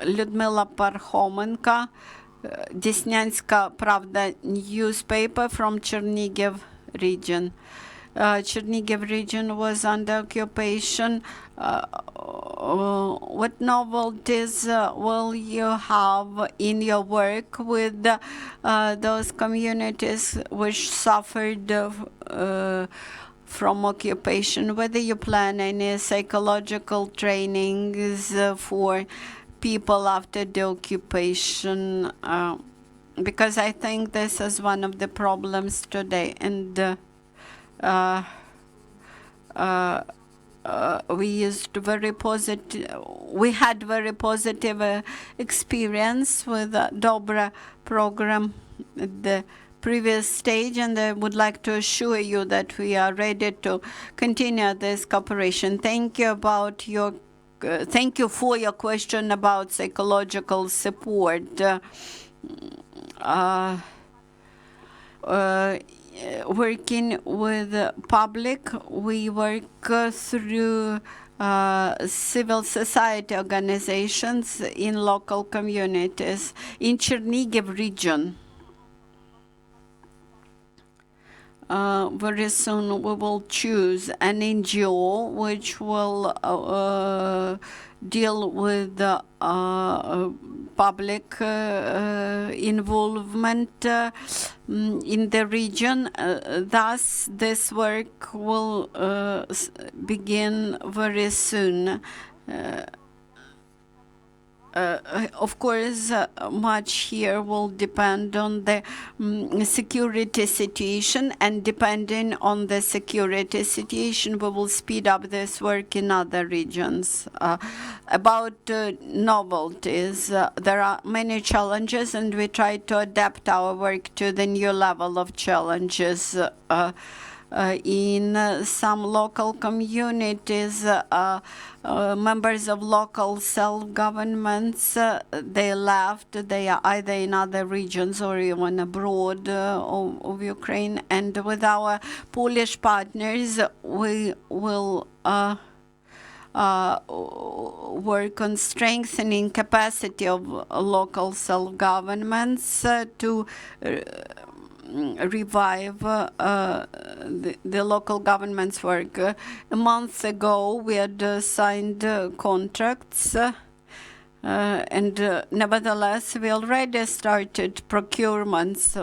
Людмила Пархоменко, Деснянska Pravda newspaper from Chernihiv region. Chernihiv region was under occupation. What novelties will you have in your work with those communities which suffered from occupation? Whether you plan any psychological trainings for people after the occupation, because I think this is one of the problems today. And we had very positive experience with the Dobre program at the previous stage, and I would like to assure you that we are ready to continue this cooperation. Thank you for your question about psychological support. Working with the public, we work through civil society organizations in local communities. In Chernihiv region, very soon we will choose an NGO which will deal with the public involvement in the region. Thus, this work will begin very soon. Of course, much here will depend on the security situation, and depending on the security situation, we will speed up this work in other regions. About novelties, there are many challenges, and we try to adapt our work to the new level of challenges. In some local communities, members of local self-governments, they left. They are either in other regions or even abroad of Ukraine. And with our Polish partners, we will work on strengthening capacity of local self-governments to revive the local government's work. A month ago, we had signed contracts, and nevertheless, we already started procurements.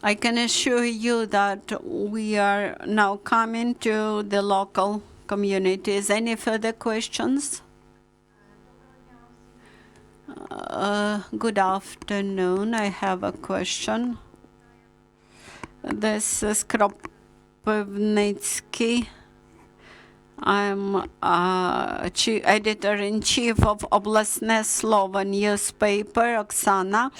I can assure you that we are now coming to the local communities. Any further questions? Good afternoon. I have a question. This is Kropivnitsky. I'm editor-in-chief of Oblastne Slovo newspaper, Oksana.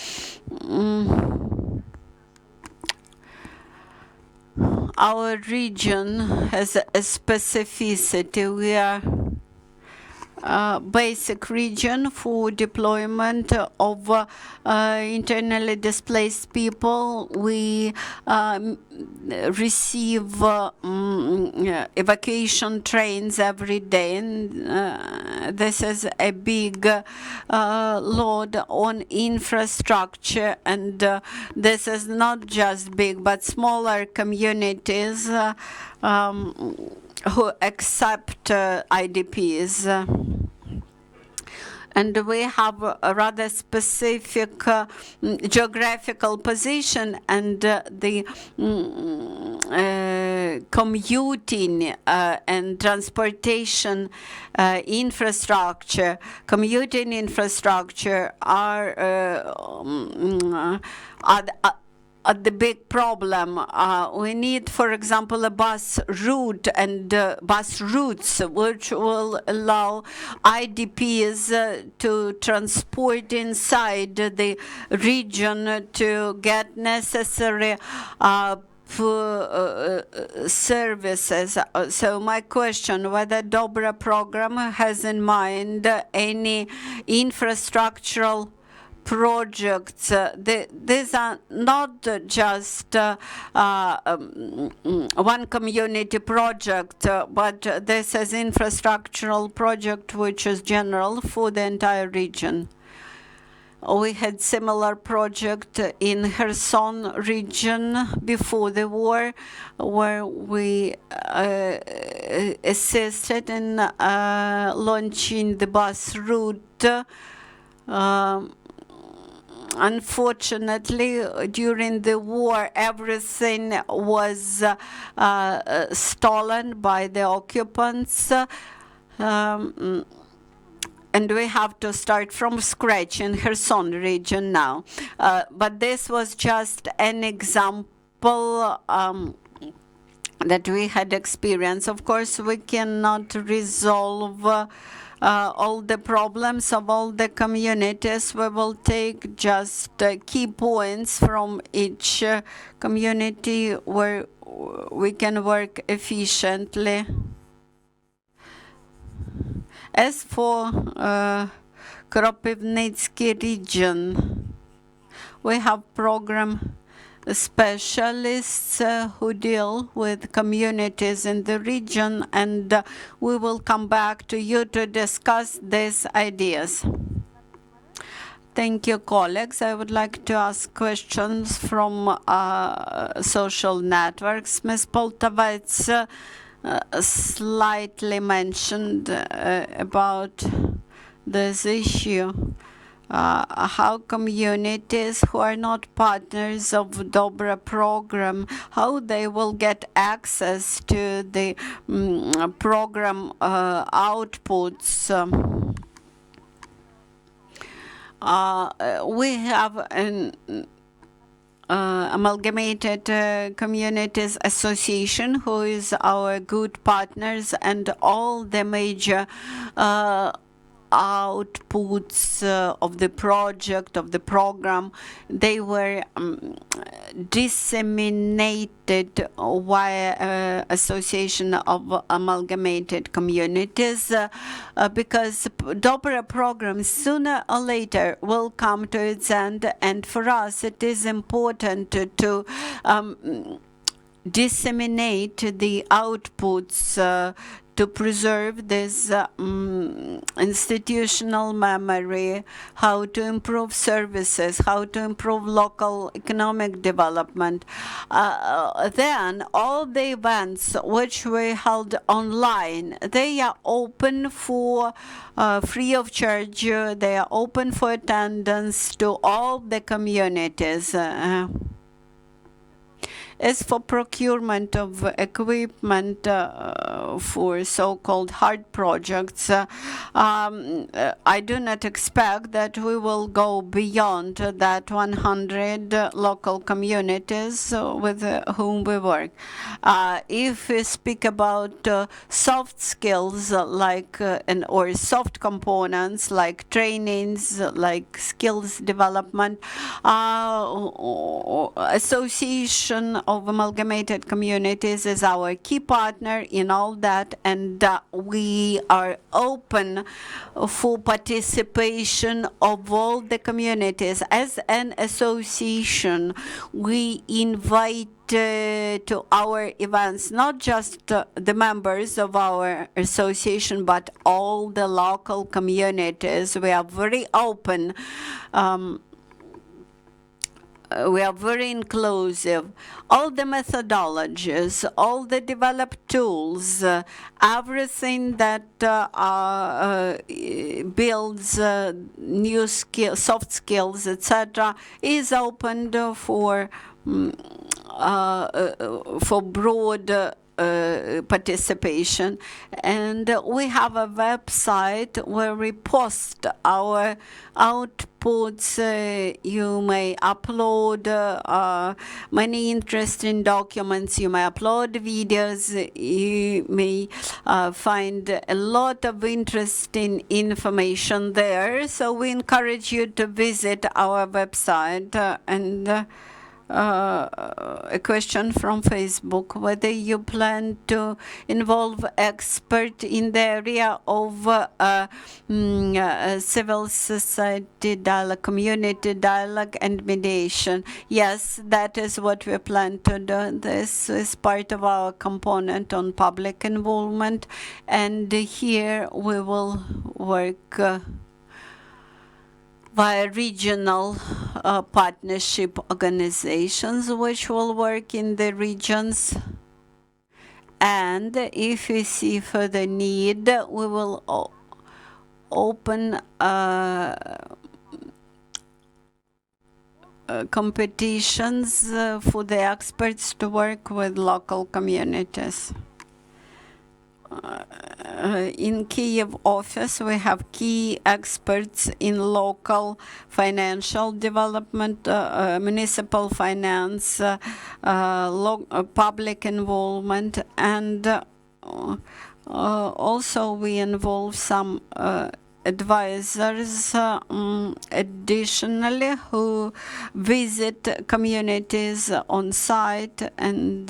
Our region has a specificity. We are basic region for deployment of internally displaced people. We receive evacuation trains every day, and this is a big load on infrastructure. And this is not just big, but smaller communities who accept IDPs. And we have a rather specific geographical position, and the commuting and transportation infrastructure, commuting infrastructure are the big problem. We need, for example, a bus route and bus routes which will allow IDPs to transport inside the region to get necessary services. So my question, whether DOBRE program has in mind any infrastructural projects. These are not just one community project, but this is infrastructural project which is general for the entire region. We had similar project in Kherson region before the war, where we assisted in launching the bus route. Unfortunately, during the war, everything was stolen by the occupants. And we have to start from scratch in Kherson region now. But this was just an example that we had experienced. Of course, we cannot resolve all the problems of all the communities. We will take just key points from each community where we can work efficiently. As for Kropivnitsky region, we have program specialists who deal with communities in the region, and we will come back to you to discuss these ideas. Thank you, colleagues. I would like to ask questions from social networks. Ms. Poltovets slightly mentioned about this issue. How communities who are not partners of DOBRE program, how they will get access to the program outputs. We have an Amalgamated Communities Association, who is our good partners, and all the major outputs of the project, of the program, they were disseminated via Association of Amalgamated Communities because DOBRE program sooner or later will come to its end, and for us it is important to disseminate the outputs to preserve this institutional memory, how to improve services, how to improve local economic development. Then all the events which we held online, they are open for free of charge. They are open for attendance to all the communities. As for procurement of equipment for so-called hard projects, I do not expect that we will go beyond that 100 local communities with whom we work. If we speak about soft skills like or soft components like trainings, like skills development, association of Amalgamated Communities is our key partner in all that, and we are open for participation of all the communities. As an association, we invite to our events not just the members of our association, but all the local communities. We are very open. We are very inclusive. All the methodologies, all the developed tools, everything that builds new skills, soft skills, etc., is opened for broad participation. And we have a website where we post our outputs. You may upload many interesting documents. You may upload videos. You may find a lot of interesting information there. So we encourage you to visit our website and a question from Facebook, whether you plan to involve experts in the area of civil society dialogue, community dialogue and mediation. Yes, that is what we plan to do. This is part of our component on public involvement, and here we will work via regional partnership organizations which will work in the regions. And if we see further need, we will open competitions for the experts to work with local communities. In Kyiv office, we have key experts in local financial development, municipal finance, public involvement, and also we involve some advisors additionally who visit communities on site, and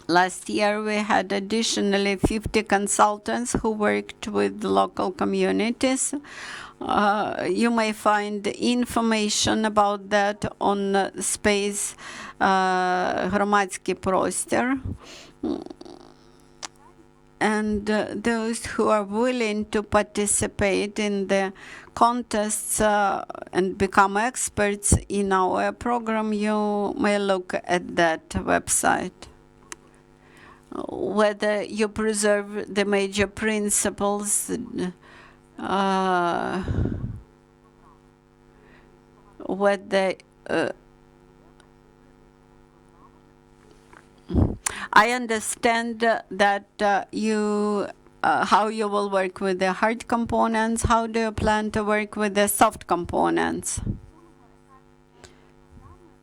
last year we had additionally 50 consultants who worked with local communities. You may find information about that on space громадський простір. And those who are willing to participate in the contests and become experts in our program, you may look at that website. Whether you preserve the major principles, whether I understand that how you will work with the hard components. How do you plan to work with the soft components?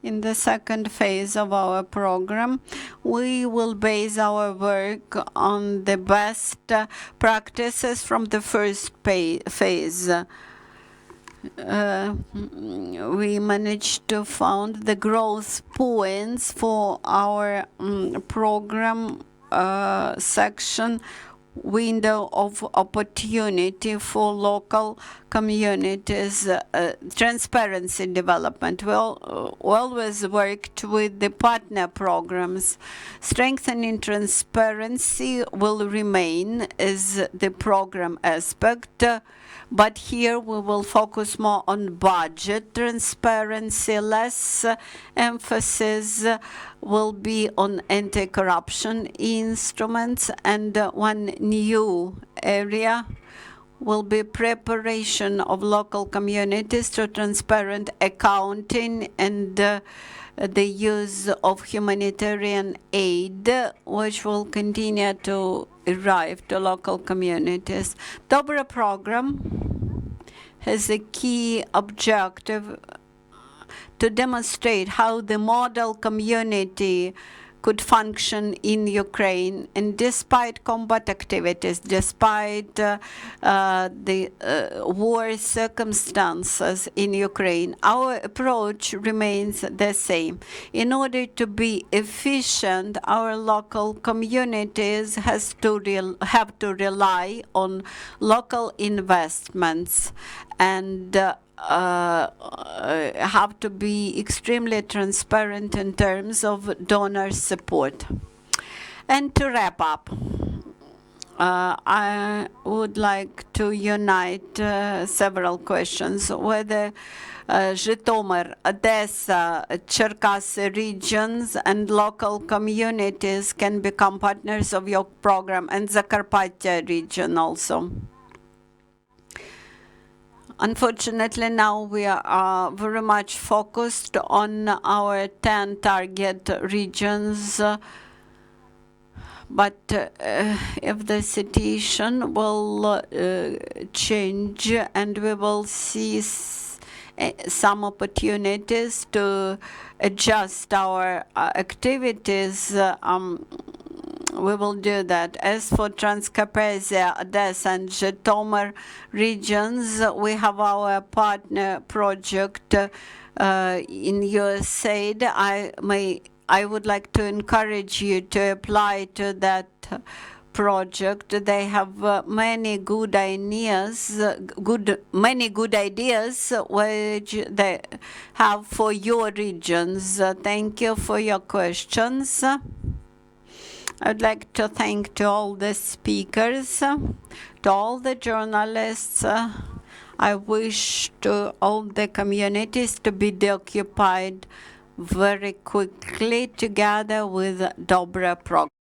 In the second phase of our program, we will base our work on the best practices from the first phase. We managed to found the growth points for our program section, window of opportunity for local communities, transparency development. We always worked with the partner programs. Strengthening transparency will remain as the program aspect, but here we will focus more on budget transparency. Less emphasis will be on anti-corruption instruments, and one new area will be preparation of local communities to transparent accounting and the use of humanitarian aid, which will continue to arrive to local communities. DOBRE program has a key objective to demonstrate how the model community could function in Ukraine, and despite combat activities, despite the war circumstances in Ukraine, our approach remains the same. In order to be efficient, our local communities have to rely on local investments and have to be extremely transparent in terms of donor support. And to wrap up, I would like to unite several questions. Whether Zhytomyr, Odessa, Cherkasy regions and local communities can become partners of your program, and Zakarpattia region also. Unfortunately, now we are very much focused on our 10 target regions, but if the situation will change and we will see some opportunities to adjust our activities, We will do that. As for Transcarpathia, Odessa, and Zhytomyr regions, we have our partner project in USAID. I would like to encourage you to apply to that project. They have many good ideas, which they have for your regions. Thank you for your questions. I'd like to thank to all the speakers, to all the journalists. I wish to all the communities to be deoccupied very quickly together with Dobre Program.